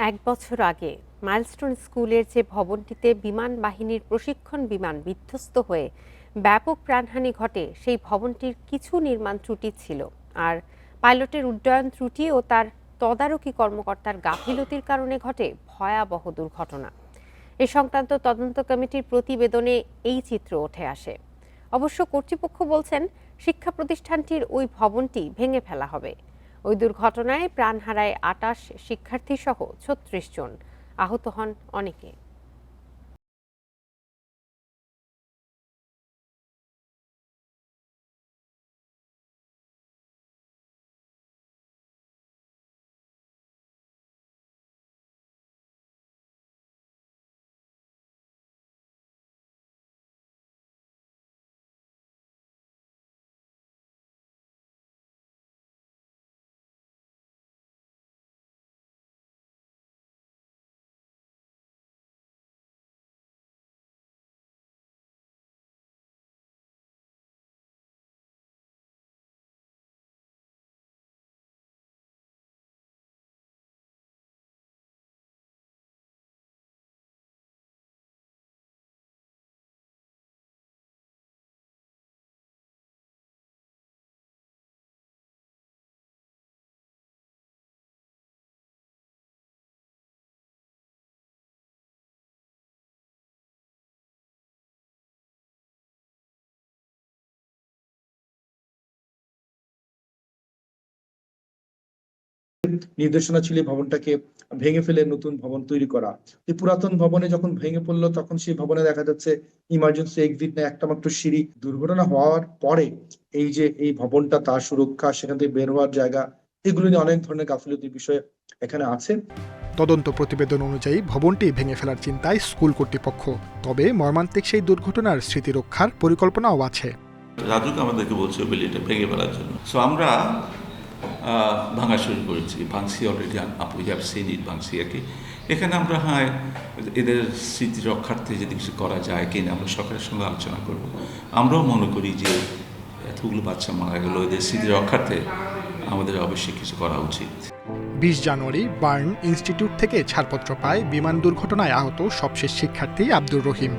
এক বছর আগে মাইলস্টোন স্কুলের যে ভবনটিতে বিমান বাহিনীর প্রশিক্ষণ বিমান বিধ্বস্ত হয়ে ব্যাপক প্রাণহানি ঘটে, সেই ভবনটির কিছু নির্মাণ ত্রুটি ছিল। আর পাইলটের উড্ডয়ন ত্রুটি ও তার তদারকি কর্মকর্তার গাফিলতির কারণে ঘটে ভয়াবহ দুর্ঘটনা। এ সংক্রান্ত তদন্ত কমিটির প্রতিবেদনে এই চিত্র উঠে আসে। অবশ্য কর্তৃপক্ষ বলছেন, শিক্ষা প্রতিষ্ঠানটির ওই ভবনটি ভেঙে ফেলা হবে। ওই দুর্ঘটনায় প্রাণ হারায় ২৮ শিক্ষার্থী সহ ৩৬ জন, আহত হন অনেকে। নির্দেশনা ছিল ভবনটাকে ভেঙে ফেলে নতুন ভবন তৈরি করা। এই পুরাতন ভবনে যখন ভেঙে পড়লো, তখন সেই ভবনে দেখা যাচ্ছে ইমার্জেন্সি এক্সিট না, একটা মাত্র সিঁড়ি। দুর্ঘটনা হওয়ার পরে এই যে এই ভবনটা, তার সুরক্ষা, সেখান থেকে বের হওয়ার জায়গা, এগুলো নিয়ে অনেক ধরনের গাফিলতির বিষয় এখানে আছে। তদন্ত প্রতিবেদন অনুযায়ী ভবনটি ভেঙে ফেলার চিন্তায় স্কুল কর্তৃপক্ষ। তবে মর্মান্তিক সেই দুর্ঘটনার স্মৃতি রক্ষার পরিকল্পনাও আছে। রাজুক আমাদেরকে বলছে বিল্ডিংটা ভেঙে ফেলার জন্য। সো আমরা ভাঙা শুরু করেছি। ভাঙছি অলরেডি, আপু হ্যাভ সিন ইট, ভাঙছি আর কি। এখানে আমরা এদের স্মৃতি রক্ষার্থে যদি কিছু করা যায় কিনা আমরা সরকারের সঙ্গে আলোচনা করব। আমরাও মনে করি যে এতগুলো বাচ্চা মারা গেল, এদের স্মৃতি রক্ষার্থে আমাদের অবশ্যই কিছু করা উচিত। ২০ জানুয়ারি বার্ন ইনস্টিটিউট থেকে ছাড়পত্র পায় বিমান দুর্ঘটনায় আহত সবশেষ শিক্ষার্থী আব্দুর রহিম।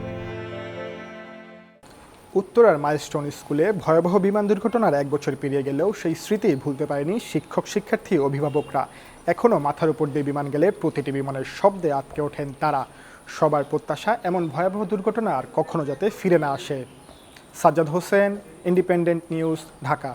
উত্তরার মাইলস্টোন স্কুলে ভয়াবহ বিমান দুর্ঘটনার ১ বছর পেরিয়ে গেলেও সেই স্মৃতি ভুলতে পারেনি শিক্ষক, শিক্ষার্থী, অভিভাবকরা। এখনও মাথার উপর দিয়ে বিমান গেলে প্রতিটি বিমানের শব্দে আটকে ওঠেন তারা। সবার প্রত্যাশা, এমন ভয়াবহ দুর্ঘটনা আর কখনো যাতে ফিরে না আসে। Sajjad Hossain, independent news, Dhaka.